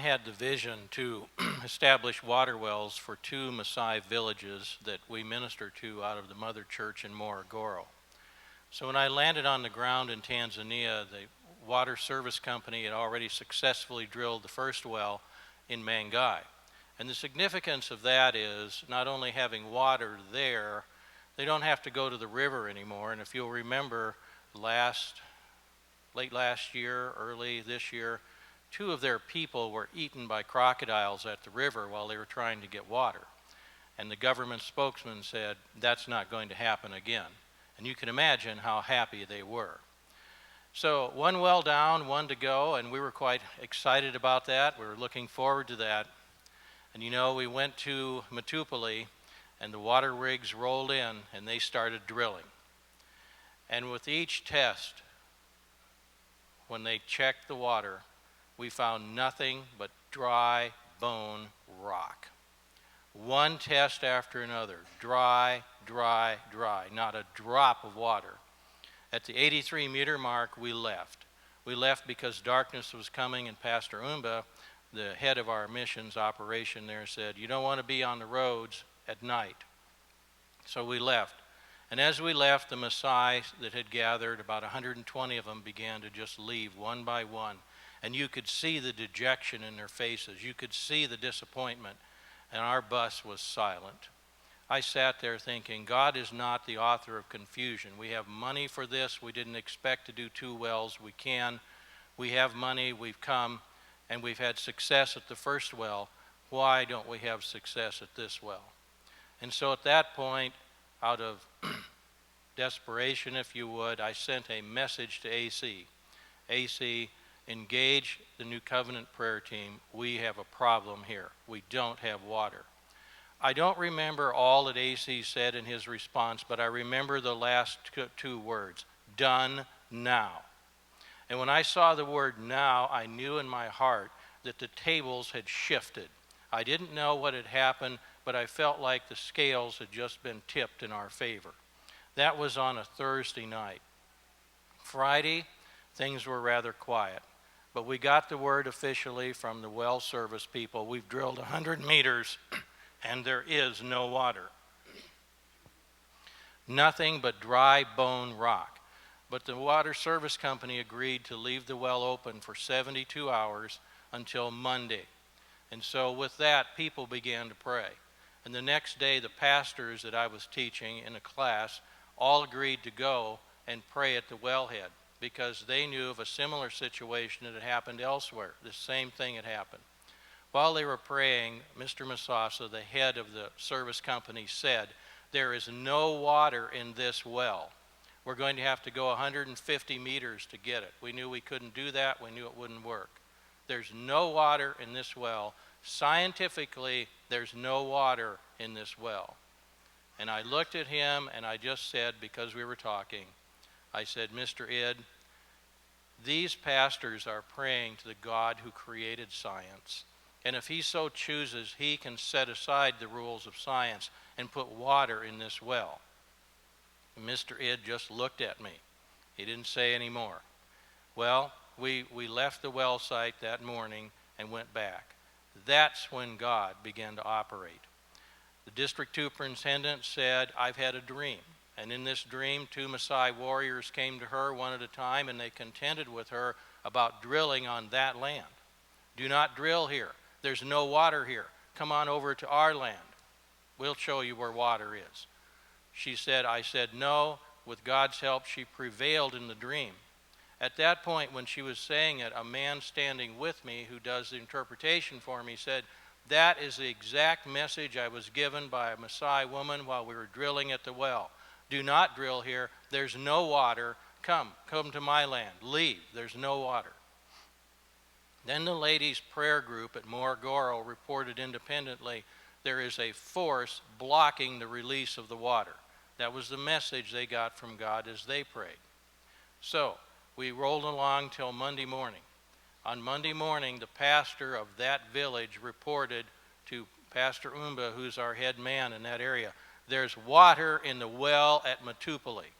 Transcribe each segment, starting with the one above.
had the vision to establish water wells for 2 Maasai villages that we minister to out of the Mother Church in Morogoro. So when I landed on the ground in Tanzania, the water service company had already successfully drilled the first well in Mangai. And the significance of that is not only having water there, they don't have to go to the river anymore. And if you'll remember, late last year, early this year, 2 of their people were eaten by crocodiles at the river while they were trying to get water. And the government spokesman said, that's not going to happen again. And you can imagine how happy they were. So 1 well down, 1 to go, and we were quite excited about that. We were looking forward to that. And you know, we went to Matupali, and the water rigs rolled in, and they started drilling. And with each test, when they checked the water, we found nothing but dry bone rock. 1 test after another, dry, dry, dry, not a drop of water. At the 83-meter mark, we left. We left because darkness was coming, and Pastor Umba, the head of our missions operation there, said, you don't want to be on the roads at night. So we left. And as we left, the Maasai that had gathered, about 120 of them, began to just leave one by one. And you could see the dejection in their faces. You could see the disappointment. And our bus was silent. I sat there thinking, God is not the author of confusion. We have money for this. We didn't expect to do 2 wells. We can. We have money. We've come. And we've had success at the first well. Why don't we have success at this well? And so at that point, out of desperation, if you would, I sent a message to AC. AC, engage the New Covenant prayer team. We have a problem here. We don't have water. I don't remember all that AC said in his response, but I remember the last 2 words, done now. And when I saw the word now, I knew in my heart that the tables had shifted. I didn't know what had happened, but I felt like the scales had just been tipped in our favor. That was on a Thursday night. Friday, things were rather quiet. But we got the word officially from the well service people. We've drilled 100 meters and there is no water. Nothing but dry bone rock. But the water service company agreed to leave the well open for 72 hours until Monday. And so with that, people began to pray. And the next day, the pastors that I was teaching in a class all agreed to go and pray at the wellhead because they knew of a similar situation that had happened elsewhere. The same thing had happened. While they were praying, Mr. Masasa, the head of the service company, said, there is no water in this well. We're going to have to go 150 meters to get it. We knew we couldn't do that. We knew it wouldn't work. There's no water in this well. Scientifically, there's no water in this well. And I looked at him and I just said, because we were talking, I said, Mr. Id, these pastors are praying to the God who created science. And if he so chooses, he can set aside the rules of science and put water in this well. And Mr. Id just looked at me. He didn't say any more. Well, we left the well site that morning and went back. That's when God began to operate. The district superintendent said, I've had a dream. And in this dream, 2 Maasai warriors came to her one at a time, and they contended with her about drilling on that land. Do not drill here. There's no water here. Come on over to our land. We'll show you where water is. She said, I said no. With God's help, she prevailed in the dream. At that point, when she was saying it, a man standing with me who does the interpretation for me said, that is the exact message I was given by a Maasai woman while we were drilling at the well. Do not drill here. There's no water. Come to my land. Leave. There's no water. Then the ladies' prayer group at Morogoro reported independently, there is a force blocking the release of the water. That was the message they got from God as they prayed. So we rolled along till Monday morning. On Monday morning, the pastor of that village reported to Pastor Umba, who's our head man in that area, there's water in the well at Matupali.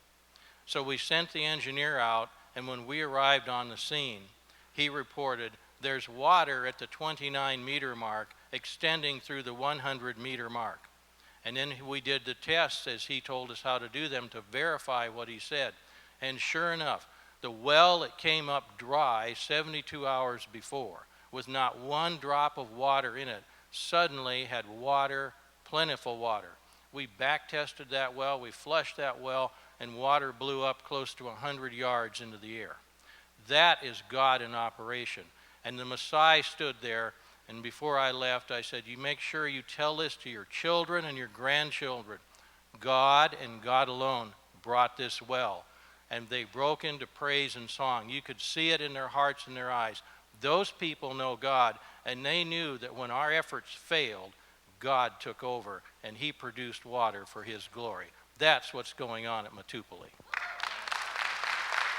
So we sent the engineer out, and when we arrived on the scene, he reported there's water at the 29-meter mark extending through the 100-meter mark. And then we did the tests as he told us how to do them to verify what he said. And sure enough, the well that came up dry 72 hours before, with not one drop of water in it, suddenly had water, plentiful water. We back tested that well, we flushed that well, and water blew up close to 100 yards into the air. That is God in operation. And the Messiah stood there, and before I left, I said, you make sure you tell this to your children and your grandchildren. God and God alone brought this well. And they broke into praise and song. You could see it in their hearts and their eyes. Those people know God, and they knew that when our efforts failed, God took over, and he produced water for his glory. That's what's going on at Matupali.